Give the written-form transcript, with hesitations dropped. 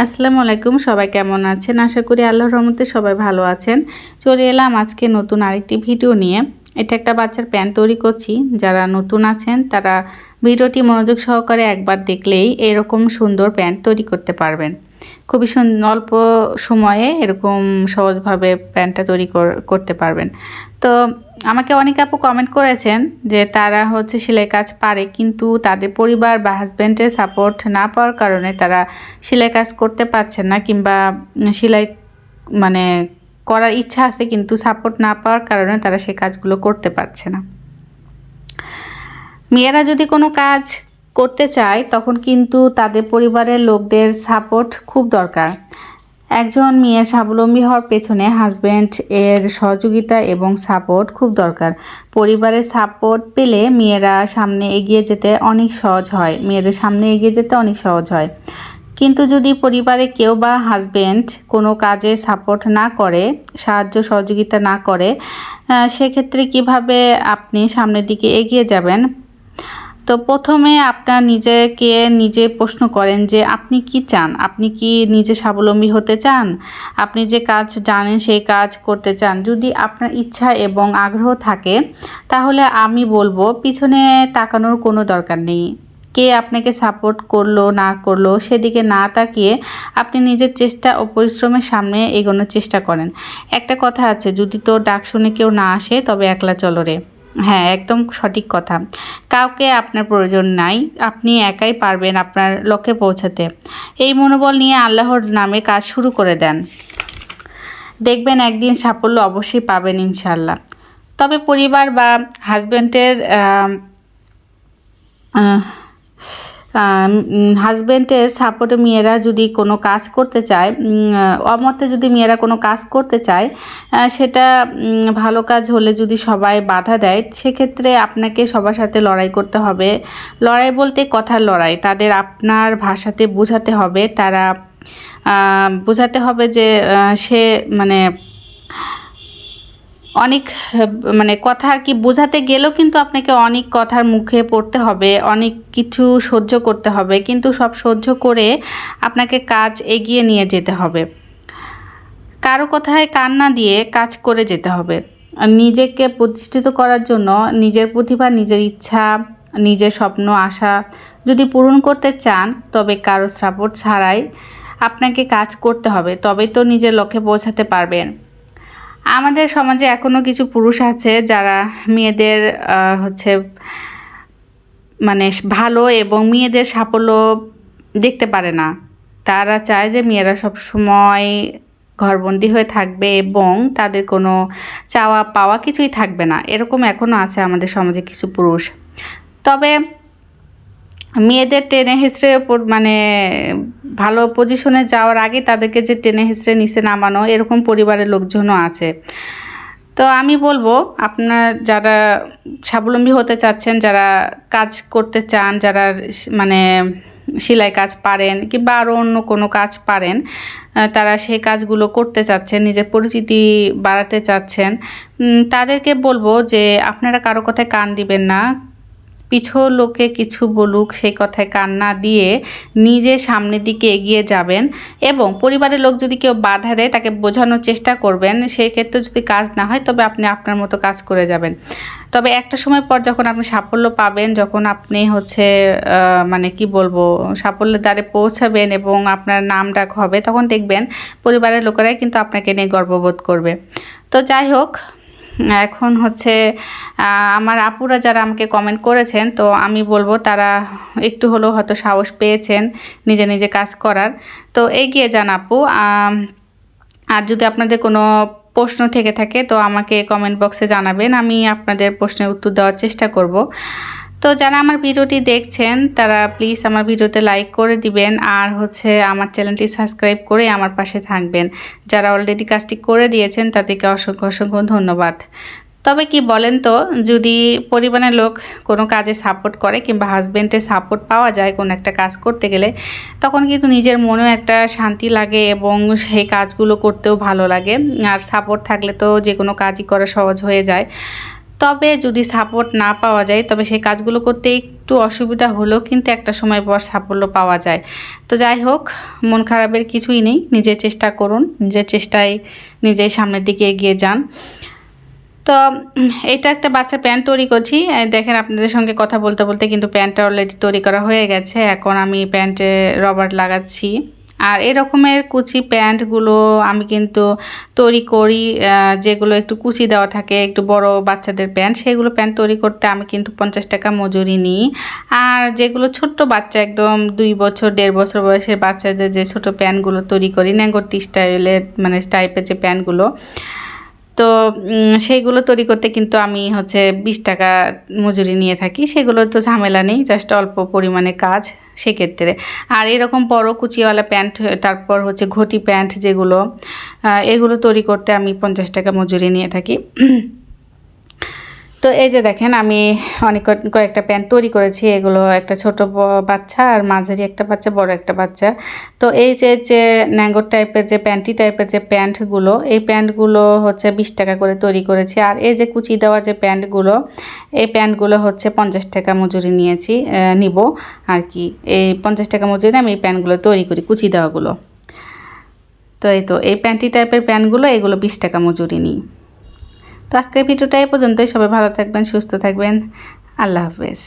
আসসালামু আলাইকুম, সবাই কেমন আছেন? আশা করি আল্লাহর রহমতে সবাই ভালো আছেন। চলে এলাম আজকে নতুন আরেকটি ভিডিও নিয়ে। এটা একটা বাচ্চার প্যান্ট তৈরি করছি। যারা নতুন আছেন তারা ভিডিওটি মনোযোগ সহকারে একবার দেখলেই এরকম সুন্দর প্যান্ট তৈরি করতে পারবেন। খুবই অল্প সময়ে এরকম সহজভাবে প্যান্টটা তৈরি করতে পারবেন। তো আমাকে অনেক আপু কমেন্ট করেছেন যে তারা সেলাই কাজ পারে, কিন্তু তাদের পরিবার বা হাজব্যান্ডের সাপোর্ট না পাওয়ার কারণে তারা সেলাই কাজ করতে পারছেন না, কিংবা সেলাই মানে করার ইচ্ছা আছে কিন্তু সাপোর্ট না পাওয়ার কারণে তারা সেই কাজগুলো করতে পারছে না। মেয়েরা যদি কোনো কাজ করতে চায় তখন কিন্তু তাদের পরিবারের লোকদের সাপোর্ট খুব দরকার। একজন মেয়ে স্বাবলম্বী হওয়ার পেছনে হাজব্যান্ড এর সহযোগিতা এবং সাপোর্ট খুব দরকার। পরিবারের সাপোর্ট পেলে মেয়েদের সামনে এগিয়ে যেতে অনেক সহজ হয়। কিন্তু যদি পরিবারে কেউ বা হাজব্যান্ড কোনো কাজে সাপোর্ট না করে, সাহায্য সহযোগিতা না করে, সেক্ষেত্রে কিভাবে আপনি সামনের দিকে এগিয়ে যাবেন? তো প্রথমে আপনার নিজে প্রশ্ন করেন যে আপনি কি চান? আপনি কি নিজে স্বাবলম্বী হতে চান? আপনি যে কাজ জানেন সেই কাজ করতে চান? যদি আপনার ইচ্ছা এবং আগ্রহ থাকে তাহলে আমি বলবো পিছনে তাকানোর কোনো দরকার নেই। কে আপনাকে সাপোর্ট করলো না করলো সেদিকে না তাকিয়ে আপনি নিজের চেষ্টা ও পরিশ্রমের সামনে এগোনোর চেষ্টা করেন। একটা কথা আছে, যদি তোর ডাক শুনে কেউ না আসে তবে একলা চলো রে। হ্যাঁ, একদম সঠিক কথা। কাউকে আপনার প্রয়োজন নাই, আপনি একাই পারবেন আপনার লক্ষ্যে পৌঁছাতে। এই মনোবল নিয়ে আল্লাহর নামে কাজ শুরু করে দেন, দেখবেন একদিন সাফল্য অবশ্যই পাবেন ইনশাল্লাহ। তবে পরিবার বা হাজব্যান্ডের সাপোর্টে মেয়েরা যদি কোনো কাজ করতে চায়, অমতে যদি মেয়েরা কোনো কাজ করতে চায়, সেটা ভালো কাজ হলে যদি সবাই বাধা দেয়, সেক্ষেত্রে আপনাকে সবার সাথে লড়াই করতে হবে। লড়াই বলতে কথার লড়াই। তাদের আপনার ভাষাতে বোঝাতে হবে, বোঝাতে হবে যে সে অনেক কথা আর কি বোঝাতে গেলেও কিন্তু আপনাকে অনেক কথার মুখে পড়তে হবে, অনেক কিছু সহ্য করতে হবে, কিন্তু সব সহ্য করে আপনাকে কাজ এগিয়ে নিয়ে যেতে হবে। কারো কথায় কান না দিয়ে কাজ করে যেতে হবে। নিজেকে প্রতিষ্ঠিত করার জন্য নিজের প্রতিভা, নিজের ইচ্ছা, নিজের স্বপ্ন আশা যদি পূরণ করতে চান তবে কারো সাপোর্ট ছাড়াই আপনাকে কাজ করতে হবে, তবেই তো নিজের লক্ষ্যে পৌঁছাতে পারবেন। আমাদের সমাজে এখনও কিছু পুরুষ আছে যারা মেয়েদের ভালো এবং মেয়েদের সাফল্য দেখতে পারে না। তারা চায় যে মেয়েরা সব সময় ঘরবন্দি হয়ে থাকবে এবং তাদের কোনো চাওয়া পাওয়া কিছুই থাকবে না। এরকম এখনও আছে আমাদের সমাজে কিছু পুরুষ। তবে মেয়েদের টেনে হেঁচড়ে ভালো পজিশনে যাওয়ার আগে তাদেরকে যে টেনে হেঁচড়ে নিচে নামানো, এরকম পরিবারের লোকজনও আছে। তো আমি বলবো আপনারা যারা স্বাবলম্বী হতে চাচ্ছেন, যারা কাজ করতে চান, যারা সেলাই কাজ পারেন কিংবা আরও অন্য কোনো কাজ পারেন, তারা সেই কাজগুলো করতে চাচ্ছেন, নিজের পরিচিতি বাড়াতে চাচ্ছেন, তাদেরকে বলবো যে আপনারা কারো কথায় কান দিবেন না। পিছু লোকে কিছু বলুক সেই কথায় কান না দিয়ে নিজে সামনের দিকে এগিয়ে যাবেন। এবং পরিবারের লোক যদি কেউ বাধা দেয় তাকে বোঝানোর চেষ্টা করবেন। সেই ক্ষেত্রে যদি কাজ না হয় তবে আপনি আপনার মতো কাজ করে যাবেন। তবে একটা সময় পর যখন আপনি সাফল্য পাবেন, যখন আপনি সাফল্যের দ্বারে পৌঁছাবেন এবং আপনার নাম ডাক হবে, তখন দেখবেন পরিবারের লোকেরাই কিন্তু আপনাকে নিয়ে গর্ববোধ করবে। তো যাই হোক, এখন আমার আপুরা যারা আমাকে কমেন্ট করেছেন, তো আমি বলবো তারা একটু হলেও হয়তো সাহস পেয়েছেন নিজে নিজে কাজ করার। তো এগিয়ে যান আপু। আর যদি আপনাদের কোনো প্রশ্ন থেকে থাকে তো আমাকে কমেন্ট বক্সে জানাবেন, আমি আপনাদের প্রশ্নের উত্তর দেওয়ার চেষ্টা করব। তো যারা আমার ভিডিওটি দেখছেন তারা প্লিজ আমার ভিডিওতে লাইক করে দিবেন, আর আমার চ্যানেলটি সাবস্ক্রাইব করে আমার পাশে থাকবেন। যারা অলরেডি কাজটি করে দিয়েছেন তাদেরকে অসংখ্য অসংখ্য ধন্যবাদ। তবে কি বলেন তো, যদি পরিবারের লোক কোনো কাজে সাপোর্ট করে কিংবা হাজব্যান্ডের সাপোর্ট পাওয়া যায় কোনো একটা কাজ করতে গেলে, তখন কিন্তু নিজের মনেও একটা শান্তি লাগে এবং সেই কাজগুলো করতেও ভালো লাগে। আর সাপোর্ট থাকলে তো যে কোনো কাজই করা সহজ হয়ে যায়। তবে যদি সাপোর্ট না পাওয়া যায় তবে সেই কাজগুলো করতে একটু অসুবিধা হলেও কিন্তু একটা সময় পর সাফল্য পাওয়া যায়। তো যাই হোক, মন খারাপের কিছুই নেই, নিজের চেষ্টা করুন, নিজের চেষ্টায় নিজেই সামনের দিকে এগিয়ে যান। তো এটা একটা বাচ্চা প্যান্ট তৈরি করছি। দেখেন, আপনাদের সঙ্গে কথা বলতে বলতে কিন্তু প্যান্টটা অলরেডি তৈরি করা হয়ে গেছে। এখন আমি প্যান্টে রবার লাগাচ্ছি। আর এরকমের কুচি প্যান্টগুলো আমি কিন্তু তৈরি করি, যেগুলো একটু কুচি দেওয়া থাকে, একটু বড় বাচ্চাদের প্যান্ট, সেগুলো প্যান্ট তৈরি করতে আমি কিন্তু 50 টাকা মজুরি নিই। আর যেগুলো ছোট্ট বাচ্চা, একদম 2 বছর 1.5 বছর বয়সের বাচ্চাদের যে ছোটো প্যান্টগুলো তৈরি করি, ন্যাঙ্গটি স্টাইলের মানে টাইপের যে প্যান্টগুলো, তো সেইগুলো তৈরি করতে কিন্তু আমি হচ্ছে 20 টাকা মজুরি নিয়ে থাকি। সেগুলো তো ঝামেলা নেই, জাস্ট অল্প পরিমাণে কাজ সেক্ষেত্রে। আর এরকম বড় কুচিওয়ালা প্যান্ট, তারপর হচ্ছে ঘটি প্যান্ট যেগুলো, এগুলো তৈরি করতে আমি 50 টাকা মজুরি নিয়ে থাকি। তো এই যে দেখেন, আমি অনেক কয়েকটা প্যান্ট তৈরি করেছি। এগুলো একটা ছোট বাচ্চা, আর মাঝারি একটা বাচ্চা, বড় একটা বাচ্চা। তো এই যে ন্যাঙ্গর টাইপের যে প্যান্টি টাইপের যে প্যান্টগুলো, এই প্যান্টগুলো হচ্ছে 20 টাকা করে তৈরি করেছি। আর এই যে কুচি দেওয়া যে প্যান্টগুলো, এই প্যান্টগুলো হচ্ছে 50 টাকা মজুরি নিব আর কি। এই 50 টাকা মজুরি আমি এই প্যান্টগুলো তৈরি করি, কুচি দেওয়াগুলো। তো এই প্যান্টি টাইপের প্যান্টগুলো, এগুলো 20 টাকা মজুরি নিই। তো আজকের ভিডিওটা এই পর্যন্তই। সবাই ভালো থাকবেন, সুস্থ থাকবেন। আল্লাহ হাফেজ।